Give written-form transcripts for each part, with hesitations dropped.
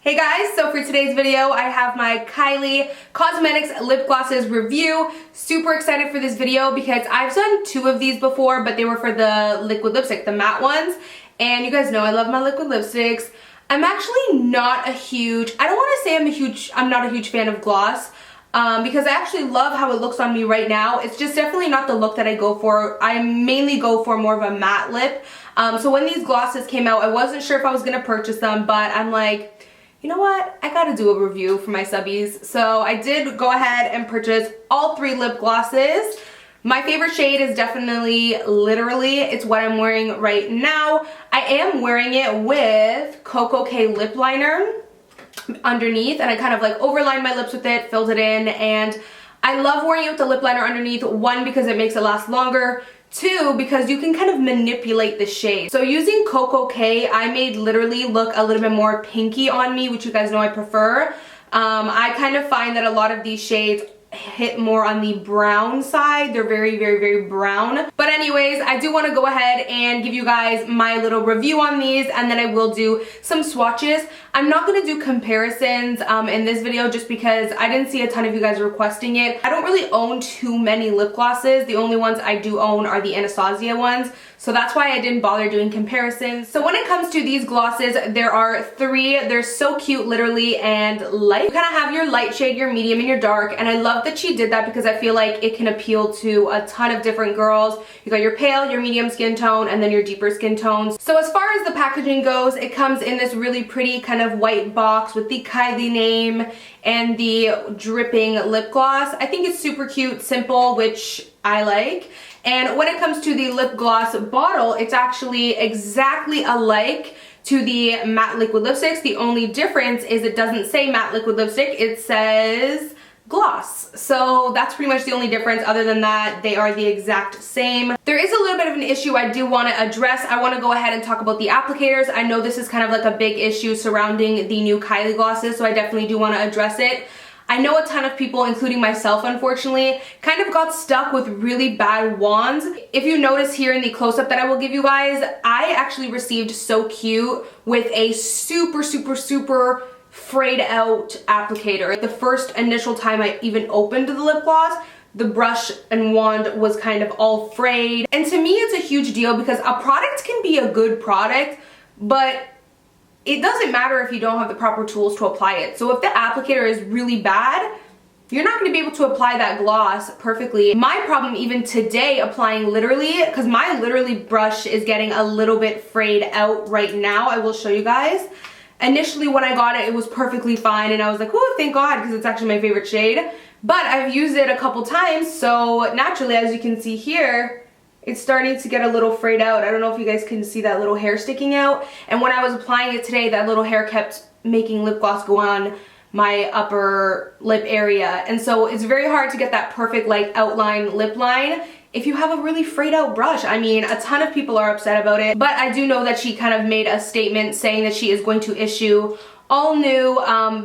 Hey guys, so for today's video I have my Kylie Cosmetics lip glosses review. Super excited for this video because I've done two of these before, but they were for the liquid lipstick, the matte ones. And you guys know I love my liquid lipsticks. I'm actually not a huge, I don't want to say I'm not a huge fan of gloss. Because I actually love how it looks on me right now. It's just definitely not the look that I go for. I mainly go for more of a matte lip. So when these glosses came out, I wasn't sure if I was going to purchase them, but I'm like, you know what? I gotta do a review for my subbies. So I did go ahead and purchase all three lip glosses. My favorite shade is definitely Literally. It's what I'm wearing right now. I am wearing it with Coco K lip liner underneath, and I kind of like overlined my lips with it, filled it in, and I love wearing it with the lip liner underneath. One, because it makes it last longer. Two, because you can kind of manipulate the shade. So using Coco K, I made Literally look a little bit more pinky on me, which you guys know I prefer. I kind of find that a lot of these shades hit more on the brown side. They're very, very, very brown. But anyways, I do want to go ahead and give you guys my little review on these, and then I will do some swatches. I'm not going to do comparisons in this video just because I didn't see a ton of you guys requesting it. I don't really own too many lip glosses. The only ones I do own are the Anastasia ones. So that's why I didn't bother doing comparisons. So when it comes to these glosses, there are three. They're so cute, Literally and Light. You kind of have your light shade, your medium, and your dark. And I love that she did that because I feel like it can appeal to a ton of different girls. You got your pale, your medium skin tone, and then your deeper skin tones. So as far as the packaging goes, it comes in this really pretty kind of white box with the Kylie name and the dripping lip gloss. I think it's super cute, simple, which I like. And when it comes to the lip gloss bottle, it's actually exactly alike to the matte liquid lipsticks. The only difference is it doesn't say matte liquid lipstick, it says gloss. So that's pretty much the only difference. Other than that, they are the exact same. There is a little bit of an issue I do want to address. I want to go ahead and talk about the applicators. I know this is kind of like a big issue surrounding the new Kylie glosses, so I definitely do want to address it. I know a ton of people, including myself unfortunately, kind of got stuck with really bad wands. If you notice here in the close-up that I will give you guys, I actually received So Cute with a super, super, super frayed out applicator. The first initial time I even opened the lip gloss, the brush and wand was kind of all frayed. And to me, it's a huge deal because a product can be a good product, but it doesn't matter if you don't have the proper tools to apply it. So if the applicator is really bad, you're not going to be able to apply that gloss perfectly. My problem even today applying Literally, because my Literally brush is getting a little bit frayed out right now. I will show you guys. Initially when I got it, it was perfectly fine and I was like, oh, thank God, because it's actually my favorite shade. But I've used it a couple times, so naturally, as you can see here, it's starting to get a little frayed out. I don't know if you guys can see that little hair sticking out. And when I was applying it today, that little hair kept making lip gloss go on my upper lip area. And so it's very hard to get that perfect like outline lip line if you have a really frayed out brush. I mean, a ton of people are upset about it, but I do know that she kind of made a statement saying that she is going to issue all new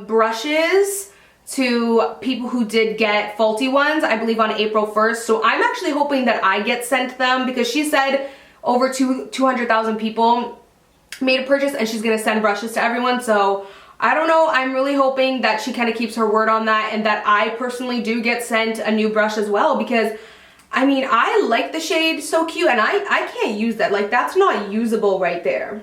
brushes to people who did get faulty ones, I believe on April 1st. So I'm actually hoping that I get sent them because she said over 200,000 people made a purchase and she's gonna send brushes to everyone. So I don't know, I'm really hoping that she kind of keeps her word on that and that I personally do get sent a new brush as well, because I mean, I like the shade So Cute and I can't use that. Like, that's not usable right there.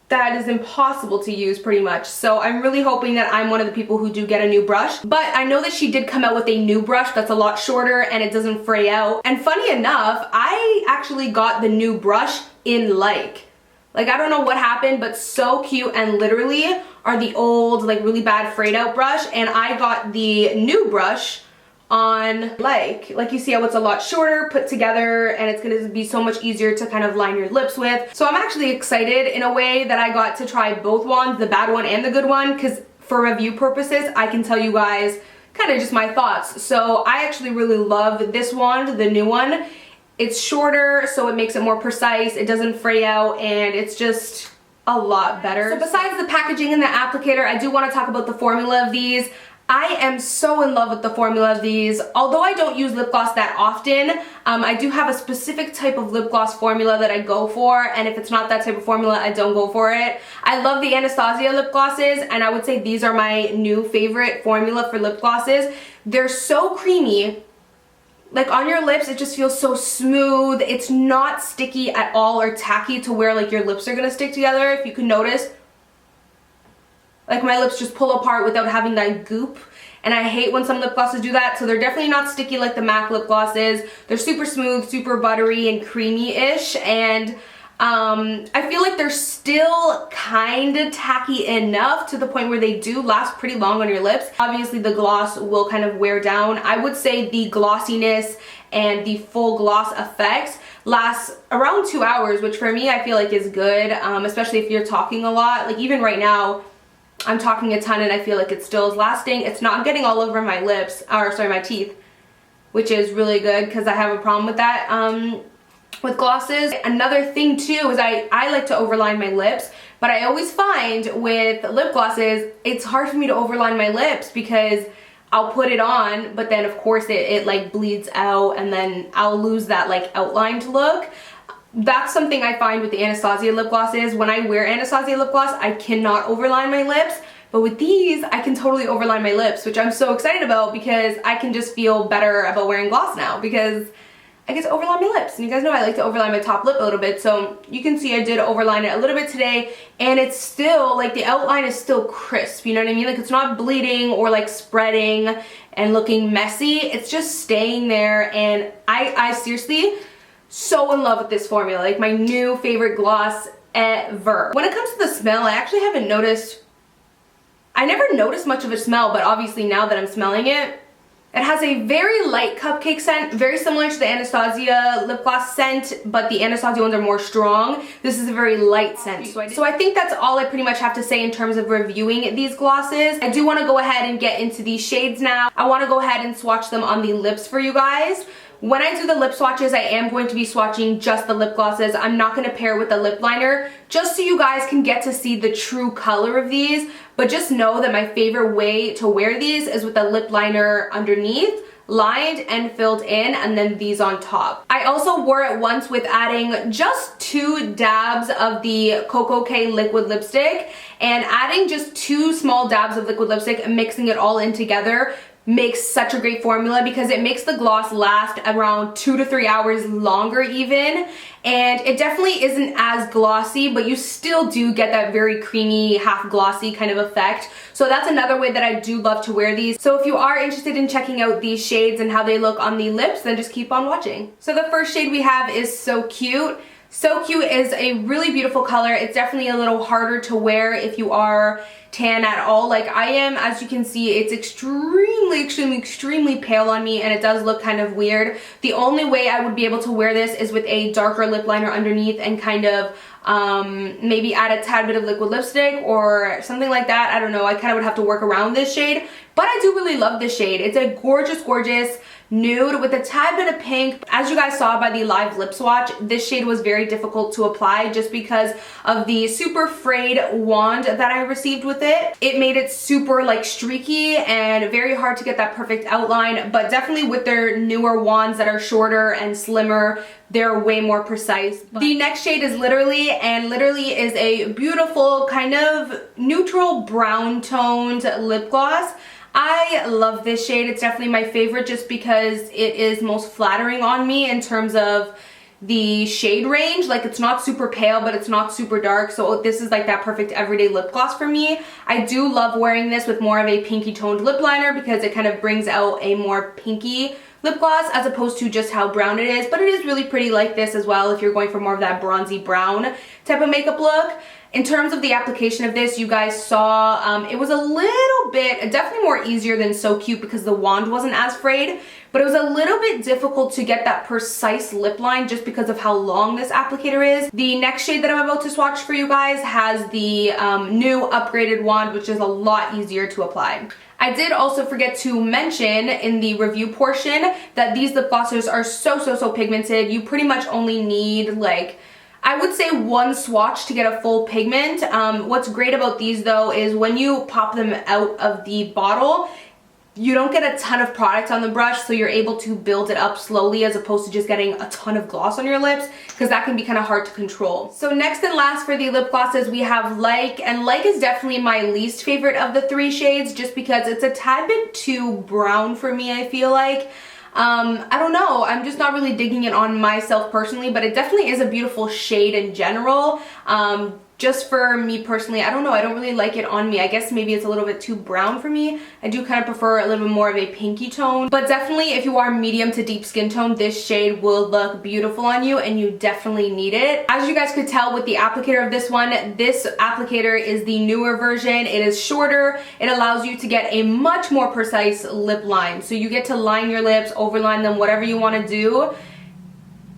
That is impossible to use pretty much. So I'm really hoping that I'm one of the people who do get a new brush. But I know that she did come out with a new brush that's a lot shorter and it doesn't fray out. And funny enough, I actually got the new brush in Like I don't know what happened, but So Cute and Literally are the old, like really bad frayed out brush. And I got the new brush on Like you see how it's a lot shorter put together and it's gonna be so much easier to kind of line your lips with. So I'm actually excited in a way that I got to try both wands, the bad one and the good one, because for review purposes I can tell you guys kind of just my thoughts. So I actually really love this wand, the new one. It's shorter, so it makes it more precise, it doesn't fray out, and it's just a lot better. So besides the packaging and the applicator, I do want to talk about the formula of these. I am so in love with the formula of these. Although I don't use lip gloss that often, I do have a specific type of lip gloss formula that I go for, and if it's not that type of formula, I don't go for it. I love the Anastasia lip glosses, and I would say these are my new favorite formula for lip glosses. They're so creamy. Like on your lips, it just feels so smooth. It's not sticky at all or tacky to where like your lips are gonna stick together, if you can notice. Like my lips just pull apart without having that goop, and I hate when some lip glosses do that. So they're definitely not sticky like the MAC lip glosses. They're super smooth, super buttery and creamy-ish, and I feel like they're still kind of tacky enough to the point where they do last pretty long on your lips. Obviously the gloss will kind of wear down. I would say the glossiness and the full gloss effect lasts around 2 hours, which for me I feel like is good, especially if you're talking a lot. Like even right now, I'm talking a ton and I feel like it still is lasting. It's not getting all over my lips, or sorry, my teeth, which is really good because I have a problem with that with glosses. Another thing too is I like to overline my lips, but I always find with lip glosses, it's hard for me to overline my lips because I'll put it on, but then of course it like bleeds out and then I'll lose that like outlined look. That's something I find with the Anastasia lip glosses. When I wear Anastasia lip gloss, I cannot overline my lips. But with these, I can totally overline my lips, which I'm so excited about because I can just feel better about wearing gloss now because I get to overline my lips. And you guys know I like to overline my top lip a little bit. So you can see I did overline it a little bit today, and it's still, like the outline is still crisp, you know what I mean? Like it's not bleeding or like spreading and looking messy. It's just staying there, and I seriously, so in love with this formula. Like my new favorite gloss ever. When it comes to the smell, I actually haven't noticed, I never noticed much of a smell, but obviously now that I'm smelling it, it has a very light cupcake scent, very similar to the Anastasia lip gloss scent, but the Anastasia ones are more strong. This is a very light scent. So I think that's all I pretty much have to say in terms of reviewing these glosses. I do want to go ahead and get into these shades now. I want to go ahead and swatch them on the lips for you guys. When I do the lip swatches, I am going to be swatching just the lip glosses. I'm not going to pair it with a lip liner, just so you guys can get to see the true color of these. But just know that my favorite way to wear these is with a lip liner underneath, lined and filled in, and then these on top. I also wore it once with adding just 2 dabs of the Coco K liquid lipstick, and adding just 2 small dabs of liquid lipstick and mixing it all in together makes such a great formula because it makes the gloss last around 2 to 3 hours longer even, and it definitely isn't as glossy, but you still do get that very creamy, half glossy kind of effect. So that's another way that I do love to wear these. So if you are interested in checking out these shades and how they look on the lips, then just keep on watching. So the first shade we have is So Cute. So Cute is a really beautiful color. It's definitely a little harder to wear if you are tan at all. Like I am, as you can see, it's extremely pale on me, and it does look kind of weird. The only way I would be able to wear this is with a darker lip liner underneath and kind of maybe add a tad bit of liquid lipstick or something like that. I don't know, I kind of would have to work around this shade, but I do really love this shade. It's a gorgeous nude with a tad bit of pink. As you guys saw by the live lip swatch, this shade was very difficult to apply just because of the super frayed wand that I received with it. It made it super like streaky and very hard to get that perfect outline, but definitely with their newer wands that are shorter and slimmer, they're way more precise. The next shade is Literally, and Literally is a beautiful kind of neutral brown toned lip gloss. I love this shade. It's definitely my favorite just because it is most flattering on me in terms of the shade range. Like it's not super pale, but it's not super dark, so this is like that perfect everyday lip gloss for me. I do love wearing this with more of a pinky toned lip liner because it kind of brings out a more pinky lip gloss as opposed to just how brown it is, but it is really pretty like this as well if you're going for more of that bronzy brown type of makeup look. In terms of the application of this, you guys saw it was a little bit, definitely more easier than So Cute because the wand wasn't as frayed, but it was a little bit difficult to get that precise lip line just because of how long this applicator is. The next shade that I'm about to swatch for you guys has the new upgraded wand, which is a lot easier to apply. I did also forget to mention in the review portion that these lip glossers are so pigmented. You pretty much only need like, I would say 1 swatch to get a full pigment. What's great about these though is when you pop them out of the bottle, you don't get a ton of product on the brush, so you're able to build it up slowly as opposed to just getting a ton of gloss on your lips, because that can be kind of hard to control. So next and last for the lip glosses, we have Like, and Like is definitely my least favorite of the 3 shades just because it's a tad bit too brown for me, I feel like. I don't know, I'm just not really digging it on myself personally, but it definitely is a beautiful shade in general. Just for me personally, I don't know, I don't really like it on me. I guess maybe it's a little bit too brown for me. I do kind of prefer a little bit more of a pinky tone, but definitely if you are medium to deep skin tone, this shade will look beautiful on you and you definitely need it. As you guys could tell with the applicator of this one, this applicator is the newer version. It is shorter. It allows you to get a much more precise lip line. So you get to line your lips, overline them, whatever you want to do.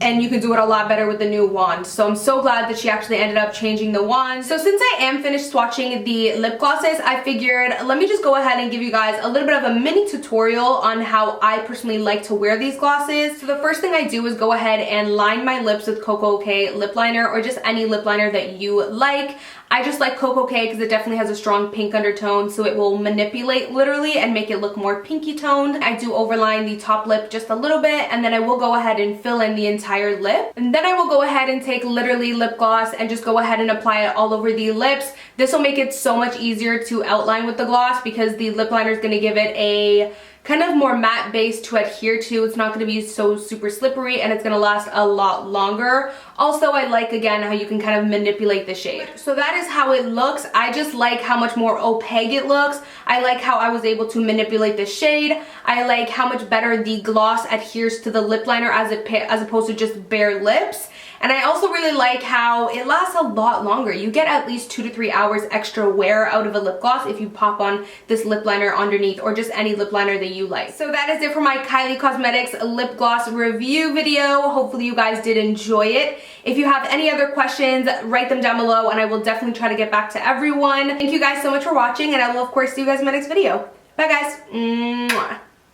And you can do it a lot better with the new wand. So I'm so glad that she actually ended up changing the wand. So since I am finished swatching the lip glosses, I figured let me just go ahead and give you guys a little bit of a mini tutorial on how I personally like to wear these glosses. So the first thing I do is go ahead and line my lips with Coco K lip liner, or just any lip liner that you like. I just like Coco K because it definitely has a strong pink undertone, so it will manipulate literally and make it look more pinky toned. I do overline the top lip just a little bit, and then I will go ahead and fill in the entire lip. And then I will go ahead and take literally lip gloss and just go ahead and apply it all over the lips. This will make it so much easier to outline with the gloss because the lip liner is going to give it a kind of more matte base to adhere to. It's not going to be so super slippery, and it's going to last a lot longer. Also, I like again how you can kind of manipulate the shade. So that is how it looks. I just like how much more opaque it looks. I like how I was able to manipulate the shade. I like how much better the gloss adheres to the lip liner as opposed to just bare lips. And I also really like how it lasts a lot longer. You get at least 2 to 3 hours extra wear out of a lip gloss if you pop on this lip liner underneath, or just any lip liner that you like. So that is it for my Kylie Cosmetics lip gloss review video. Hopefully you guys did enjoy it. If you have any other questions, write them down below and I will definitely try to get back to everyone. Thank you guys so much for watching, and I will of course see you guys in my next video. Bye guys.